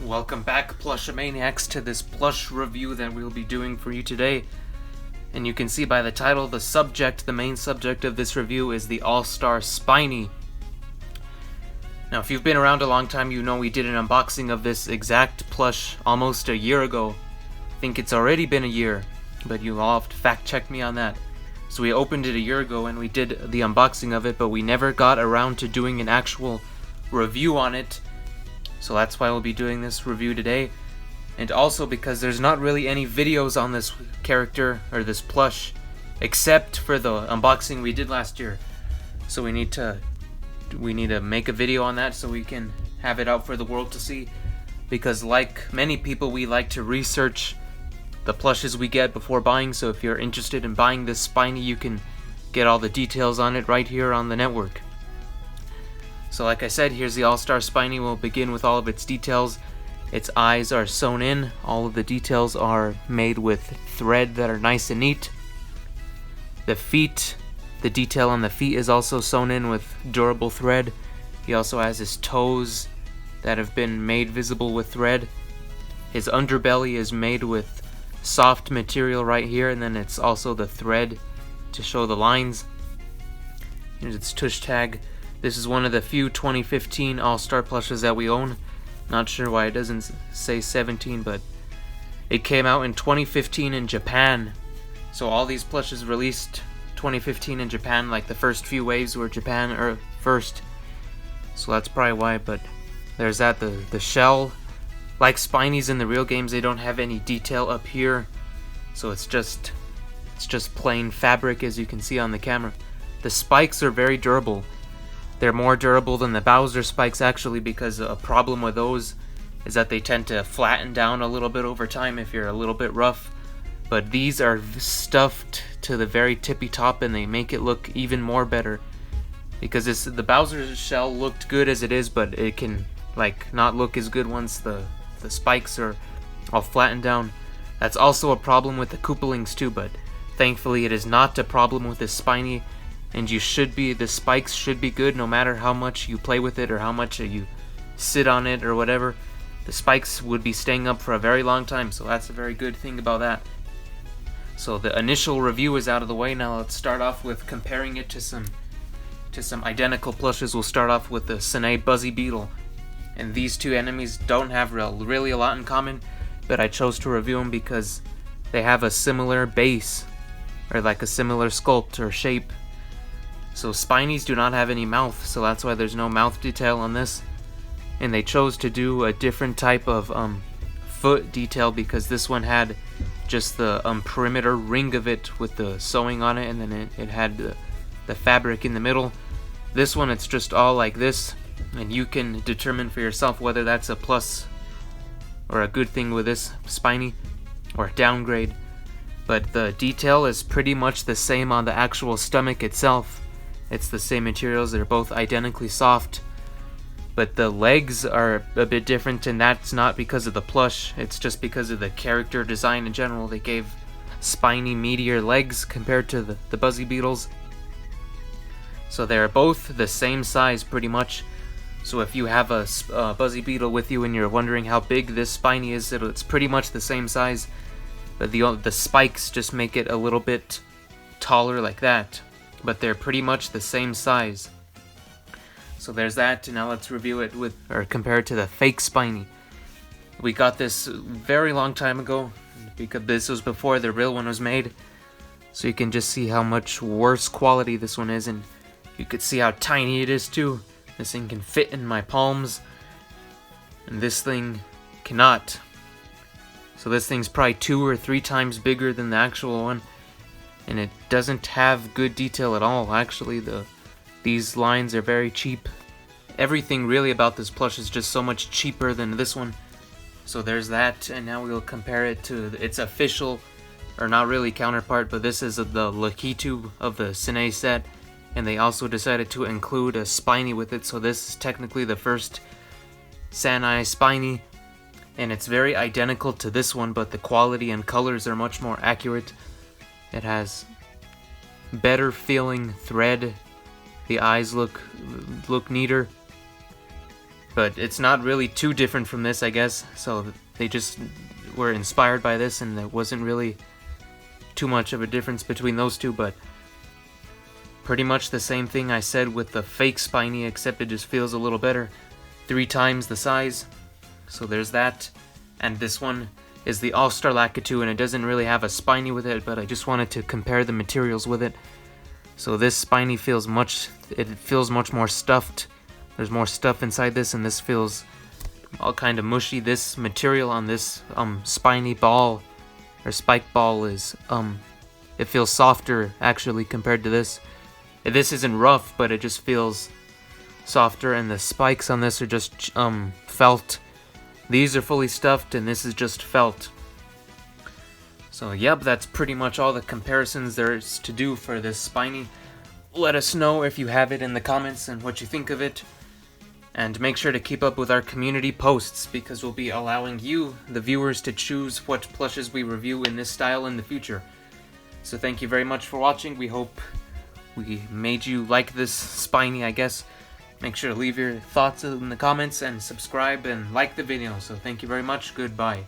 Welcome back, Plushomaniacs, to this plush review that we'll be doing for you today. And you can see by the title, the main subject of this review is the All-Star Spiny. Now, if you've been around a long time, you know we did an unboxing of this exact plush almost a year ago. I think it's already been a year, but you'll all have to fact check me on that. So we opened it a year ago and we did the unboxing of it, but we never got around to doing an actual review on it. So that's why we'll be doing this review today. And also because there's not really any videos on this character or this plush except for the unboxing we did last year. So we need to make a video on that so we can have it out for the world to see, because like many people, we like to research the plushes we get before buying. So if you're interested in buying this Spiny, you can get all the details on it right here on the network. So like I said, here's the All-Star Spiny. We'll begin with all of its details. Its eyes are sewn in. All of the details are made with thread that are nice and neat. The feet, the detail on the feet is also sewn in with durable thread. He also has his toes that have been made visible with thread. His underbelly is made with soft material right here, and then it's also the thread to show the lines. Here's its tush tag. This is one of the few 2015 All-Star plushes that we own. Not sure why it doesn't say 17, but it came out in 2015 in Japan. So all these plushes released 2015 in Japan, like the first few waves were Japan or first. So that's probably why, but there's that. The shell, like Spinies in the real games, they don't have any detail up here. So it's just plain fabric, as you can see on the camera. The spikes are very durable. They're more durable than the Bowser spikes, actually, because a problem with those is that they tend to flatten down a little bit over time if you're a little bit rough. But these are stuffed to the very tippy top, and they make it look even more better. Because the Bowser shell looked good as it is, but it can not look as good once the spikes are all flattened down. That's also a problem with the Koopalings too, but thankfully it is not a problem with this Spiny. And the spikes should be good no matter how much you play with it or how much you sit on it or whatever. The spikes would be staying up for a very long time, so that's a very good thing about that. So the initial review is out of the way. Now let's start off with comparing it to some identical plushes. We'll start off with the Spiny Buzzy Beetle. And these two enemies don't have really a lot in common, but I chose to review them because they have a similar base, or like a similar sculpt or shape. So Spinies do not have any mouth, so that's why there's no mouth detail on this. And they chose to do a different type of foot detail, because this one had just the perimeter ring of it with the sewing on it, and then it had the fabric in the middle. This one, it's just all like this, and you can determine for yourself whether that's a plus or a good thing with this Spiny, or a downgrade. But the detail is pretty much the same on the actual stomach itself. It's the same materials, they're both identically soft. But the legs are a bit different, and that's not because of the plush, it's just because of the character design in general. They gave Spiny meatier legs compared to the Buzzy Beetles. So they're both the same size pretty much. So if you have a Buzzy Beetle with you and you're wondering how big this Spiny is, it's pretty much the same size. But the spikes just make it a little bit taller like that. But they're pretty much the same size. So there's that, and now let's review it compare it to the fake Spiny. We got this very long time ago, because this was before the real one was made. So you can just see how much worse quality this one is, and you could see how tiny it is too. This thing can fit in my palms, and this thing cannot. So this thing's probably 2 or 3 times bigger than the actual one. And it doesn't have good detail at all. Actually, these lines are very cheap. Everything really about this plush is just so much cheaper than this one. So there's that, and now we'll compare it to its official, or not really counterpart, but this is the Lakitu of the Spiny set. And they also decided to include a Spiny with it, so this is technically the first Spiny Spiny. And it's very identical to this one, but the quality and colors are much more accurate. It has better feeling thread. The eyes look neater. but it's not really too different from this, I guess. So they just were inspired by this, and there wasn't really too much of a difference between those two, but pretty much the same thing I said with the fake Spiny, except it just feels a little better. 3 times the size, so there's that. And this one is the All-Star Lakitu, and it doesn't really have a Spiny with it, but I just wanted to compare the materials with it. So this Spiny feels much more stuffed. There's more stuff inside this, and this feels all kind of mushy. This material on this Spiny ball or spike ball is it feels softer actually compared to this. This isn't rough, but it just feels softer, and the spikes on this are just felt. These are fully stuffed, and this is just felt. So yep, that's pretty much all the comparisons there is to do for this Spiny. Let us know if you have it in the comments and what you think of it. And make sure to keep up with our community posts, because we'll be allowing you, the viewers, to choose what plushes we review in this style in the future. So thank you very much for watching. We hope we made you like this Spiny, I guess. Make sure to leave your thoughts in the comments and subscribe and like the video. So thank you very much. Goodbye.